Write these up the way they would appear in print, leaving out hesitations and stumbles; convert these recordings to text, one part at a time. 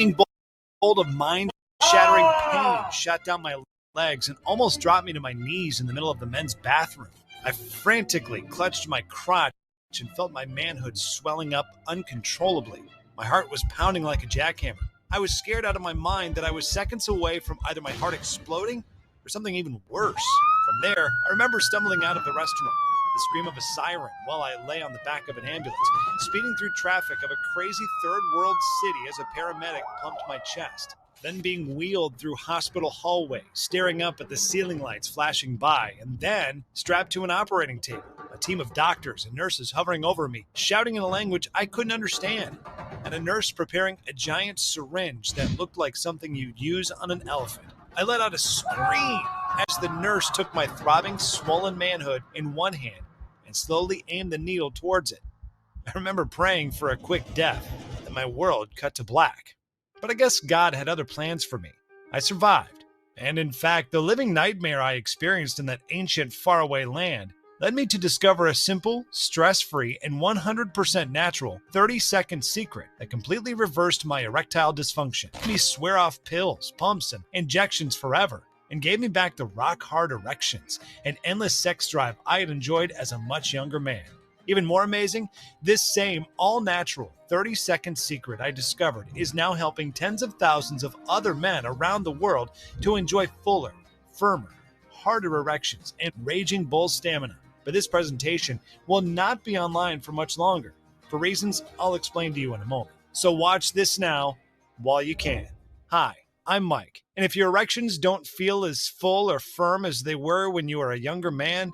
bolt of mind-shattering pain shot down my legs and almost dropped me to my knees in the middle of the men's bathroom. I frantically clutched my crotch and felt my manhood swelling up uncontrollably. My heart was pounding like a jackhammer. I was scared out of my mind that I was seconds away from either my heart exploding or something even worse. From there, I remember stumbling out of the restaurant, the scream of a siren while I lay on the back of an ambulance, speeding through traffic of a crazy third world city as a paramedic pumped my chest, then being wheeled through hospital hallways, staring up at the ceiling lights flashing by, and then strapped to an operating table, a team of doctors and nurses hovering over me, shouting in a language I couldn't understand, and a nurse preparing a giant syringe that looked like something you'd use on an elephant. I let out a scream as the nurse took my throbbing, swollen manhood in one hand and slowly aimed the needle towards it. I remember praying for a quick death, and my world cut to black. But I guess God had other plans for me. I survived. And in fact, the living nightmare I experienced in that ancient, faraway land led me to discover a simple, stress-free, and 100% natural 30-second secret that completely reversed my erectile dysfunction. Made me swear off pills, pumps, and injections forever, and gave me back the rock-hard erections and endless sex drive I had enjoyed as a much younger man. Even more amazing, this same all-natural 30-second secret I discovered is now helping tens of thousands of other men around the world to enjoy fuller, firmer, harder erections and raging bull stamina. But this presentation will not be online for much longer, for reasons I'll explain to you in a moment. So watch this now while you can. Hi, I'm Mike, and if your erections don't feel as full or firm as they were when you were a younger man,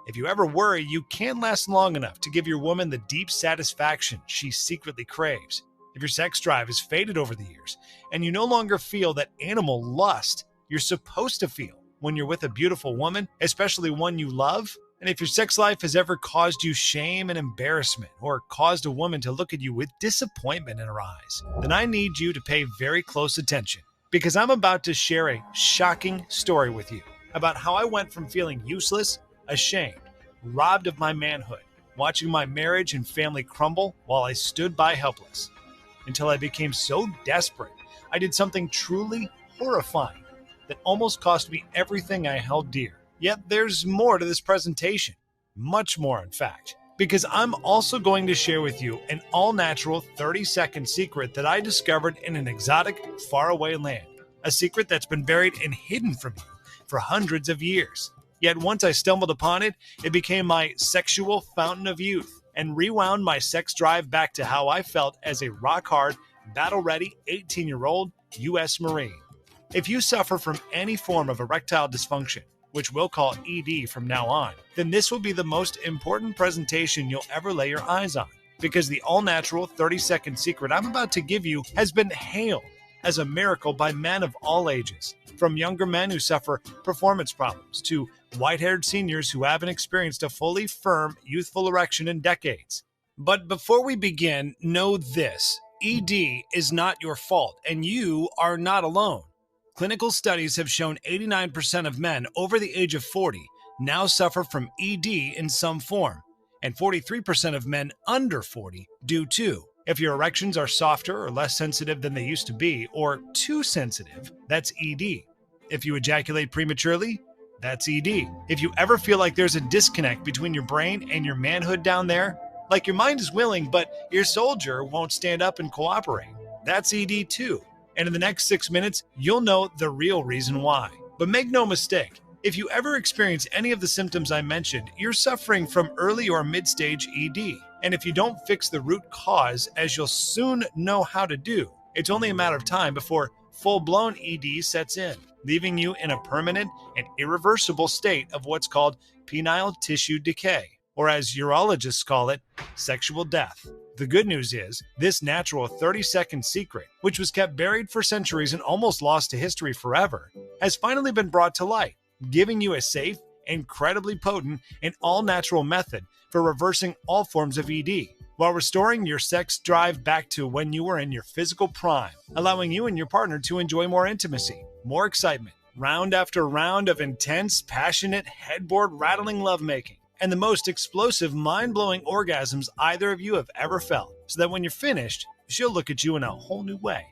if you ever worry you can't last long enough to give your woman the deep satisfaction she secretly craves, if your sex drive has faded over the years, and you no longer feel that animal lust you're supposed to feel when you're with a beautiful woman, especially one you love, and if your sex life has ever caused you shame and embarrassment, or caused a woman to look at you with disappointment in her eyes, then I need you to pay very close attention, because I'm about to share a shocking story with you about how I went from feeling useless, ashamed, robbed of my manhood, watching my marriage and family crumble while I stood by helpless, until I became so desperate I did something truly horrifying that almost cost me everything I held dear. Yet there's more to this presentation, much more in fact, because I'm also going to share with you an all-natural 30-second secret that I discovered in an exotic, faraway land, a secret that's been buried and hidden from you for hundreds of years. Yet once I stumbled upon it, it became my sexual fountain of youth and rewound my sex drive back to how I felt as a rock-hard, battle-ready 18-year-old U.S. Marine. If you suffer from any form of erectile dysfunction, which we'll call ED from now on, then this will be the most important presentation you'll ever lay your eyes on, because the all-natural 30-second secret I'm about to give you has been hailed as a miracle by men of all ages, from younger men who suffer performance problems to white-haired seniors who haven't experienced a fully firm, youthful erection in decades. But before we begin, know this: ED is not your fault, and you are not alone. Clinical studies have shown 89% of men over the age of 40 now suffer from ED in some form, and 43% of men under 40 do too. If your erections are softer or less sensitive than they used to be, or too sensitive, that's ED. If you ejaculate prematurely, that's ED. If you ever feel like there's a disconnect between your brain and your manhood down there, like your mind is willing but your soldier won't stand up and cooperate, that's ED too. And in the next 6 minutes, you'll know the real reason why. But make no mistake, if you ever experience any of the symptoms I mentioned, you're suffering from early or mid-stage ED. And if you don't fix the root cause, as you'll soon know how to do, it's only a matter of time before full-blown ED sets in, leaving you in a permanent and irreversible state of what's called penile tissue decay, or as urologists call it, sexual death. The good news is, this natural 30-second secret, which was kept buried for centuries and almost lost to history forever, has finally been brought to light, giving you a safe, incredibly potent, and all-natural method for reversing all forms of ED, while restoring your sex drive back to when you were in your physical prime, allowing you and your partner to enjoy more intimacy, more excitement, round after round of intense, passionate, headboard-rattling lovemaking, and the most explosive, mind-blowing orgasms either of you have ever felt, so that when you're finished, she'll look at you in a whole new way.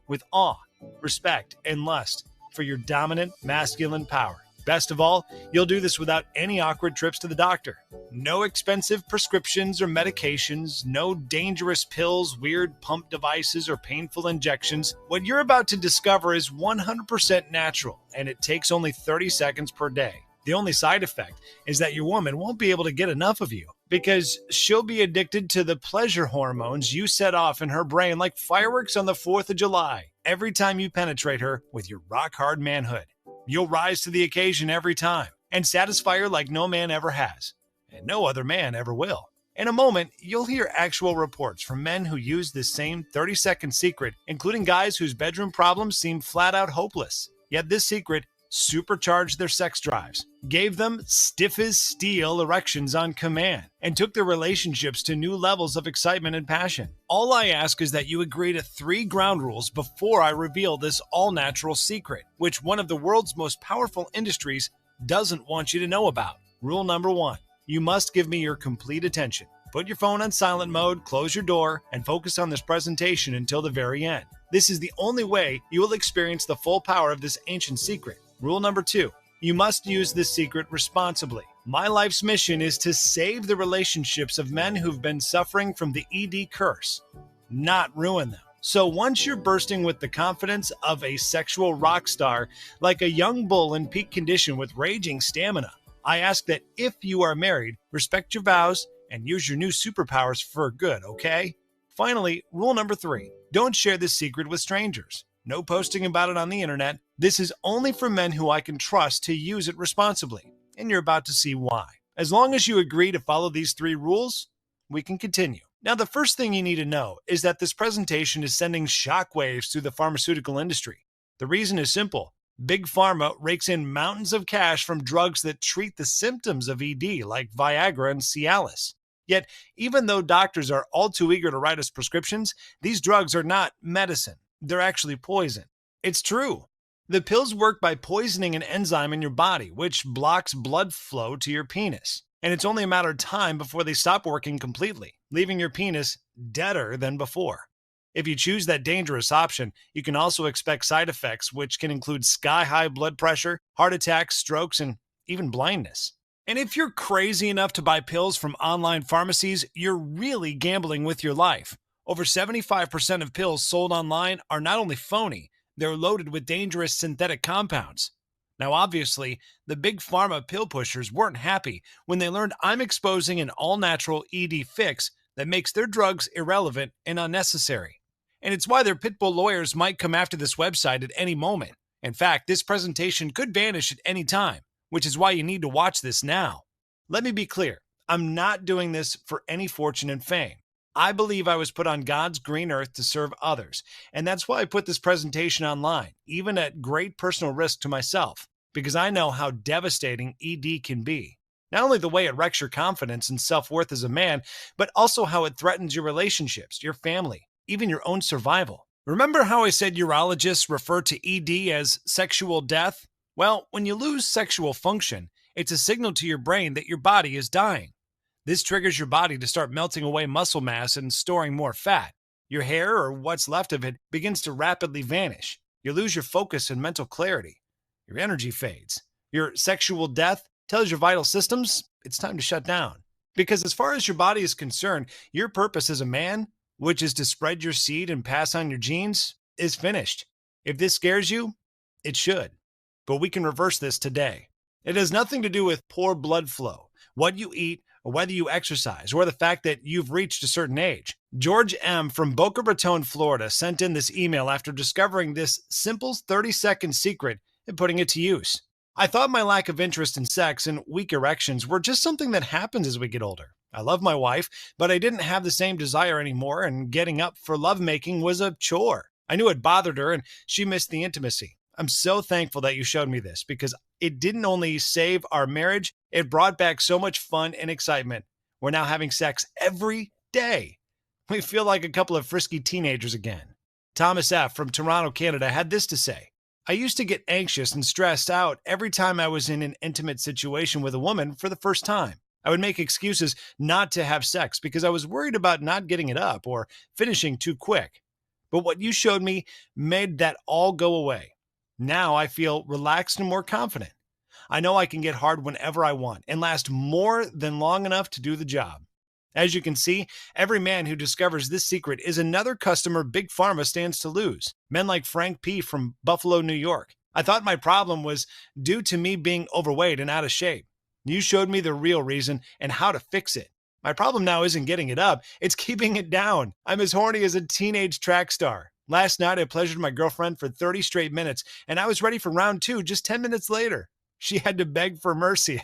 with awe, respect, and lust for your dominant masculine power. Best of all, you'll do this without any awkward trips to the doctor. No expensive prescriptions or medications, no dangerous pills, weird pump devices, or painful injections. What you're about to discover is 100% natural, and it takes only 30 seconds per day. The only side effect is that your woman won't be able to get enough of you because she'll be addicted to the pleasure hormones you set off in her brain like fireworks on the 4th of July every time you penetrate her with your rock-hard manhood. You'll rise to the occasion every time and satisfy her like no man ever has, and no other man ever will. In a moment, you'll hear actual reports from men who use this same 30-second secret, including guys whose bedroom problems seem flat out hopeless. Yet this secret supercharged their sex drives, gave them stiff as steel erections on command, and took their relationships to new levels of excitement and passion. All I ask is that you agree to 3 ground rules before I reveal this all-natural secret, which one of the world's most powerful industries doesn't want you to know about. Rule number 1, you must give me your complete attention. Put your phone on silent mode, close your door, and focus on this presentation until the very end. This is the only way you will experience the full power of this ancient secret. Rule number 2, you must use this secret responsibly. My life's mission is to save the relationships of men who've been suffering from the ED curse, not ruin them. So once you're bursting with the confidence of a sexual rock star, like a young bull in peak condition with raging stamina, I ask that if you are married, respect your vows and use your new superpowers for good, okay? Finally, rule number 3, don't share this secret with strangers. No posting about it on the internet. This is only for men who I can trust to use it responsibly, and you're about to see why. As long as you agree to follow these 3 rules, we can continue. Now, the first thing you need to know is that this presentation is sending shockwaves through the pharmaceutical industry. The reason is simple. Big Pharma rakes in mountains of cash from drugs that treat the symptoms of ED, like Viagra and Cialis. Yet, even though doctors are all too eager to write us prescriptions, these drugs are not medicine. They're actually poison. It's true. The pills work by poisoning an enzyme in your body, which blocks blood flow to your penis. And it's only a matter of time before they stop working completely, leaving your penis deader than before. If you choose that dangerous option, you can also expect side effects, which can include sky-high blood pressure, heart attacks, strokes, and even blindness. And if you're crazy enough to buy pills from online pharmacies, you're really gambling with your life. Over 75% of pills sold online are not only phony, they're loaded with dangerous synthetic compounds. Now, obviously, the big pharma pill pushers weren't happy when they learned I'm exposing an all-natural ED fix that makes their drugs irrelevant and unnecessary. And it's why their pitbull lawyers might come after this website at any moment. In fact, this presentation could vanish at any time, which is why you need to watch this now. Let me be clear, I'm not doing this for any fortune and fame. I believe I was put on God's green earth to serve others, and that's why I put this presentation online, even at great personal risk to myself, because I know how devastating ED can be. Not only the way it wrecks your confidence and self-worth as a man, but also how it threatens your relationships, your family, even your own survival. Remember how I said urologists refer to ED as sexual death? Well, when you lose sexual function, it's a signal to your brain that your body is dying. This triggers your body to start melting away muscle mass and storing more fat. Your hair, or what's left of it, begins to rapidly vanish. You lose your focus and mental clarity. Your energy fades. Your sexual death tells your vital systems it's time to shut down. Because as far as your body is concerned, your purpose as a man, which is to spread your seed and pass on your genes, is finished. If this scares you, it should. But we can reverse this today. It has nothing to do with poor blood flow, what you eat, or whether you exercise, or the fact that you've reached a certain age. George M. from Boca Raton, Florida, sent in this email after discovering this simple 30-second secret and putting it to use. I thought my lack of interest in sex and weak erections were just something that happens as we get older. I love my wife, but I didn't have the same desire anymore, and getting up for lovemaking was a chore. I knew it bothered her, and she missed the intimacy. I'm so thankful that you showed me this, because it didn't only save our marriage, it brought back so much fun and excitement. We're now having sex every day. We feel like a couple of frisky teenagers again. Thomas F. from Toronto, Canada, had this to say. I used to get anxious and stressed out every time I was in an intimate situation with a woman for the first time. I would make excuses not to have sex because I was worried about not getting it up or finishing too quick. But what you showed me made that all go away. Now I feel relaxed and more confident. I know I can get hard whenever I want and last more than long enough to do the job. As you can see, every man who discovers this secret is another customer Big Pharma stands to lose. Men like Frank P. from Buffalo, New York. I thought my problem was due to me being overweight and out of shape. You showed me the real reason and how to fix it. My problem now isn't getting it up, it's keeping it down. I'm as horny as a teenage track star. Last night, I pleasured my girlfriend for 30 straight minutes, and I was ready for round two just 10 minutes later. She had to beg for mercy,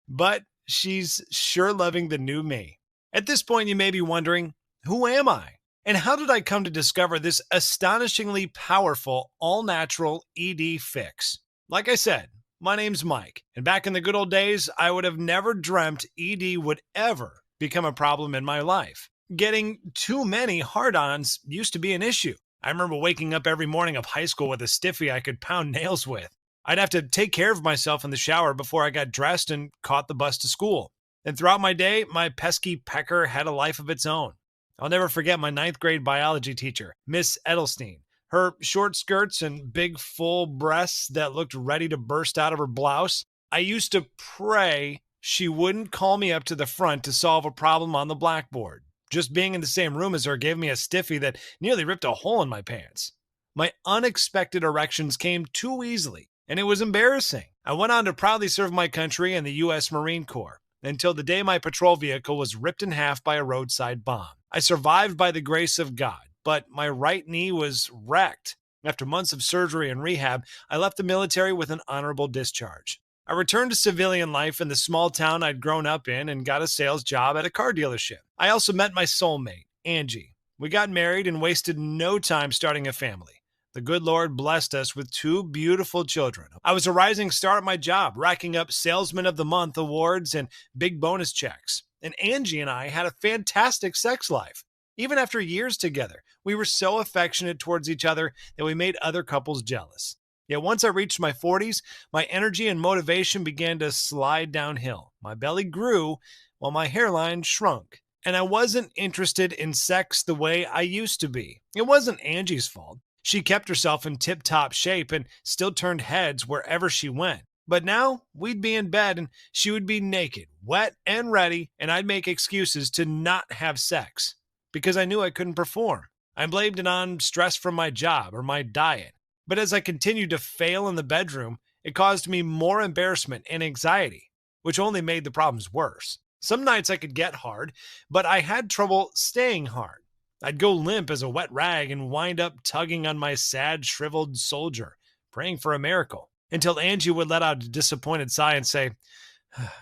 but she's sure loving the new me. At this point, you may be wondering, who am I? And how did I come to discover this astonishingly powerful, all-natural ED fix? Like I said, my name's Mike, and back in the good old days, I would have never dreamt ED would ever become a problem in my life. Getting too many hard-ons used to be an issue. I remember waking up every morning of high school with a stiffy I could pound nails with. I'd have to take care of myself in the shower before I got dressed and caught the bus to school. And throughout my day, my pesky pecker had a life of its own. I'll never forget my 9th grade biology teacher, Miss Edelstein. Her short skirts and big full breasts that looked ready to burst out of her blouse. I used to pray she wouldn't call me up to the front to solve a problem on the blackboard. Just being in the same room as her gave me a stiffy that nearly ripped a hole in my pants. My unexpected erections came too easily, and it was embarrassing. I went on to proudly serve my country in the U.S. Marine Corps until the day my patrol vehicle was ripped in half by a roadside bomb. I survived by the grace of God, but my right knee was wrecked. After months of surgery and rehab, I left the military with an honorable discharge. I returned to civilian life in the small town I'd grown up in and got a sales job at a car dealership. I also met my soulmate, Angie. We got married and wasted no time starting a family. The good Lord blessed us with 2 beautiful children. I was a rising star at my job, racking up Salesman of the Month awards and big bonus checks. And Angie and I had a fantastic sex life. Even after years together, we were so affectionate towards each other that we made other couples jealous. Yet once I reached my 40s, my energy and motivation began to slide downhill. My belly grew while my hairline shrunk. And I wasn't interested in sex the way I used to be. It wasn't Angie's fault. She kept herself in tip-top shape and still turned heads wherever she went. But now, we'd be in bed and she would be naked, wet and ready, and I'd make excuses to not have sex because I knew I couldn't perform. I blamed it on stress from my job or my diet. But as I continued to fail in the bedroom, it caused me more embarrassment and anxiety, which only made the problems worse. Some nights I could get hard, but I had trouble staying hard. I'd go limp as a wet rag and wind up tugging on my sad, shriveled soldier, praying for a miracle, until Angie would let out a disappointed sigh and say,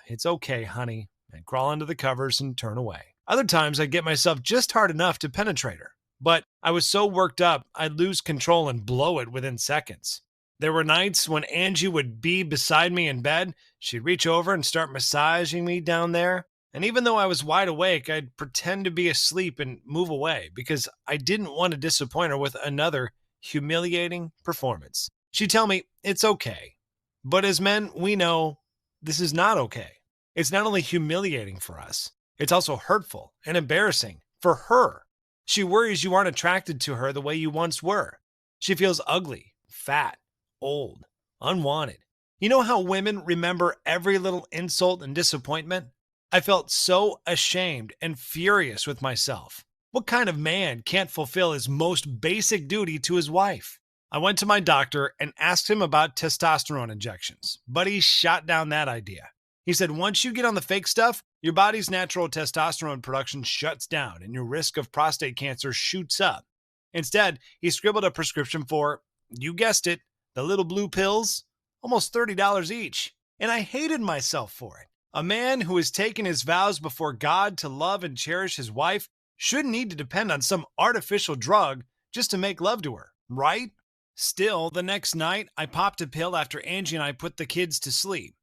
"It's okay, honey," and crawl under the covers and turn away. Other times I'd get myself just hard enough to penetrate her, but I was so worked up I'd lose control and blow it within seconds. There were nights when Angie would be beside me in bed, she'd reach over and start massaging me down there. And even though I was wide awake, I'd pretend to be asleep and move away because I didn't want to disappoint her with another humiliating performance. She'd tell me, "It's okay." But as men, we know this is not okay. It's not only humiliating for us, it's also hurtful and embarrassing for her. She worries you aren't attracted to her the way you once were. She feels ugly, fat, old, unwanted. You know how women remember every little insult and disappointment? I felt so ashamed and furious with myself. What kind of man can't fulfill his most basic duty to his wife? I went to my doctor and asked him about testosterone injections, but he shot down that idea. He said once you get on the fake stuff, your body's natural testosterone production shuts down and your risk of prostate cancer shoots up. Instead, he scribbled a prescription for, you guessed it, the little blue pills, almost $30 each. And I hated myself for it. A man who has taken his vows before God to love and cherish his wife shouldn't need to depend on some artificial drug just to make love to her, right? Still, the next night, I popped a pill after Angie and I put the kids to sleep.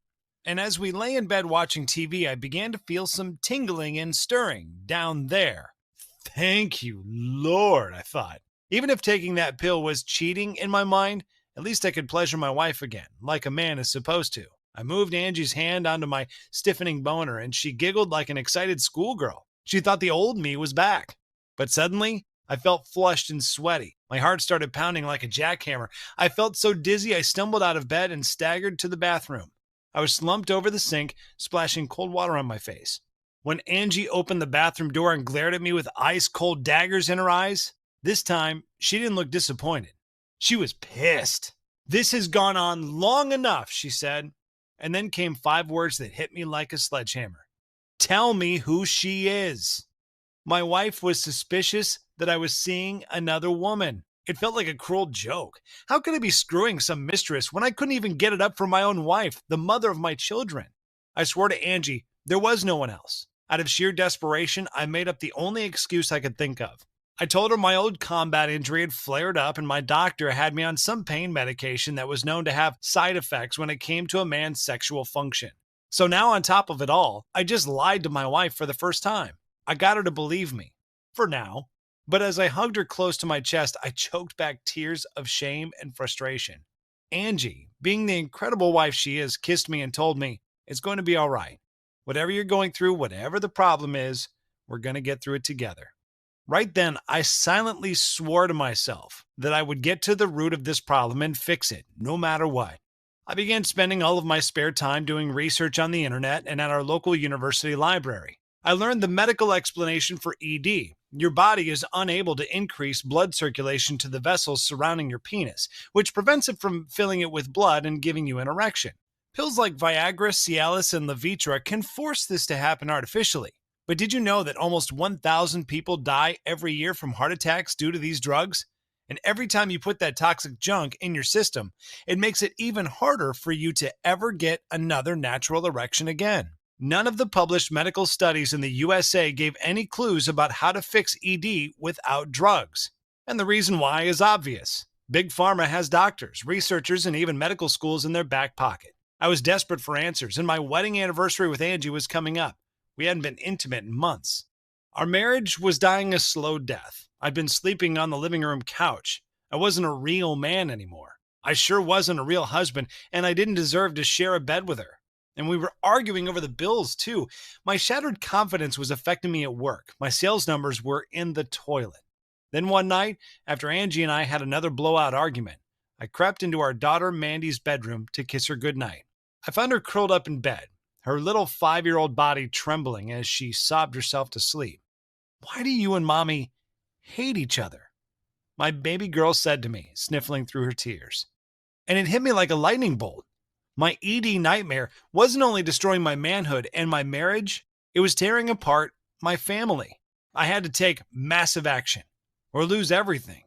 And as we lay in bed watching TV, I began to feel some tingling and stirring down there. Thank you, Lord, I thought. Even if taking that pill was cheating in my mind, at least I could pleasure my wife again, like a man is supposed to. I moved Angie's hand onto my stiffening boner, and she giggled like an excited schoolgirl. She thought the old me was back. But suddenly, I felt flushed and sweaty. My heart started pounding like a jackhammer. I felt so dizzy I stumbled out of bed and staggered to the bathroom. I was slumped over the sink, splashing cold water on my face. When Angie opened the bathroom door and glared at me with ice-cold daggers in her eyes, this time she didn't look disappointed. She was pissed. "This has gone on long enough," she said. And then came 5 words that hit me like a sledgehammer. "Tell me who she is." My wife was suspicious that I was seeing another woman. It felt like a cruel joke. How could I be screwing some mistress when I couldn't even get it up for my own wife, the mother of my children? I swore to Angie there was no one else. Out of sheer desperation, I made up the only excuse I could think of. I told her my old combat injury had flared up and my doctor had me on some pain medication that was known to have side effects when it came to a man's sexual function. So now on top of it all, I just lied to my wife for the first time. I got her to believe me. For now. But as I hugged her close to my chest, I choked back tears of shame and frustration. Angie, being the incredible wife she is, kissed me and told me, "It's going to be all right. Whatever you're going through, whatever the problem is, we're going to get through it together." Right then, I silently swore to myself that I would get to the root of this problem and fix it, no matter what. I began spending all of my spare time doing research on the internet and at our local university library. I learned the medical explanation for ED. Your body is unable to increase blood circulation to the vessels surrounding your penis, which prevents it from filling it with blood and giving you an erection. Pills like Viagra, Cialis, and Levitra can force this to happen artificially. But did you know that almost 1,000 people die every year from heart attacks due to these drugs? And every time you put that toxic junk in your system, it makes it even harder for you to ever get another natural erection again. None of the published medical studies in the USA gave any clues about how to fix ED without drugs. And the reason why is obvious. Big Pharma has doctors, researchers, and even medical schools in their back pocket. I was desperate for answers, and my wedding anniversary with Angie was coming up. We hadn't been intimate in months. Our marriage was dying a slow death. I'd been sleeping on the living room couch. I wasn't a real man anymore. I sure wasn't a real husband, and I didn't deserve to share a bed with her. And we were arguing over the bills, too. My shattered confidence was affecting me at work. My sales numbers were in the toilet. Then one night, after Angie and I had another blowout argument, I crept into our daughter Mandy's bedroom to kiss her goodnight. I found her curled up in bed, her little 5-year-old body trembling as she sobbed herself to sleep. "Why do you and Mommy hate each other?" my baby girl said to me, sniffling through her tears. And it hit me like a lightning bolt. My ED nightmare wasn't only destroying my manhood and my marriage, it was tearing apart my family. I had to take massive action or lose everything.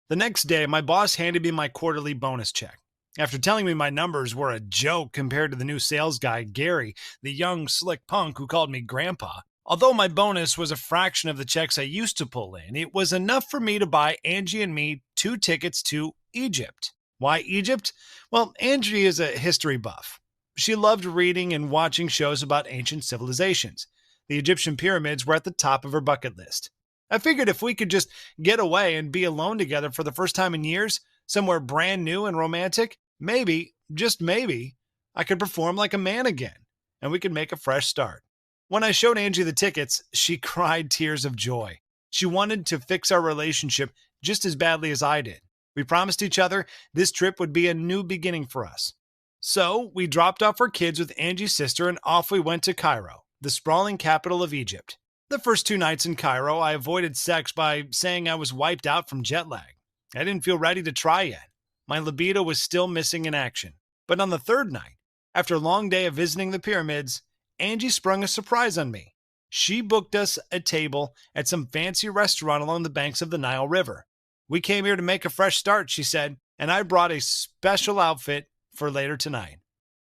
The next day, my boss handed me my quarterly bonus check. After telling me my numbers were a joke compared to the new sales guy, Gary, the young, slick punk who called me Grandpa, although my bonus was a fraction of the checks I used to pull in, it was enough for me to buy Angie and me 2 tickets to Egypt. Why Egypt? Well, Angie is a history buff. She loved reading and watching shows about ancient civilizations. The Egyptian pyramids were at the top of her bucket list. I figured if we could just get away and be alone together for the first time in years, somewhere brand new and romantic, maybe, just maybe, I could perform like a man again, and we could make a fresh start. When I showed Angie the tickets, she cried tears of joy. She wanted to fix our relationship just as badly as I did. We promised each other this trip would be a new beginning for us. So we dropped off our kids with Angie's sister and off we went to Cairo, the sprawling capital of Egypt. The first 2 nights in Cairo, I avoided sex by saying I was wiped out from jet lag. I didn't feel ready to try yet. My libido was still missing in action. But on the 3rd night, after a long day of visiting the pyramids, Angie sprung a surprise on me. She booked us a table at some fancy restaurant along the banks of the Nile River. "We came here to make a fresh start," she said, "and I brought a special outfit for later tonight."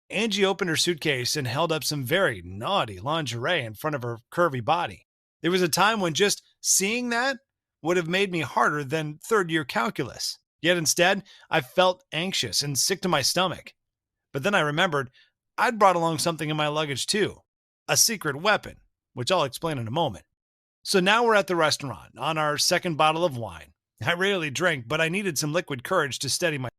Angie opened her suitcase and held up some very naughty lingerie in front of her curvy body. There was a time when just seeing that would have made me harder than 3rd-year calculus. Yet instead, I felt anxious and sick to my stomach. But then I remembered I'd brought along something in my luggage too, a secret weapon, which I'll explain in a moment. So now we're at the restaurant on our 2nd bottle of wine. I rarely drink, but I needed some liquid courage to steady my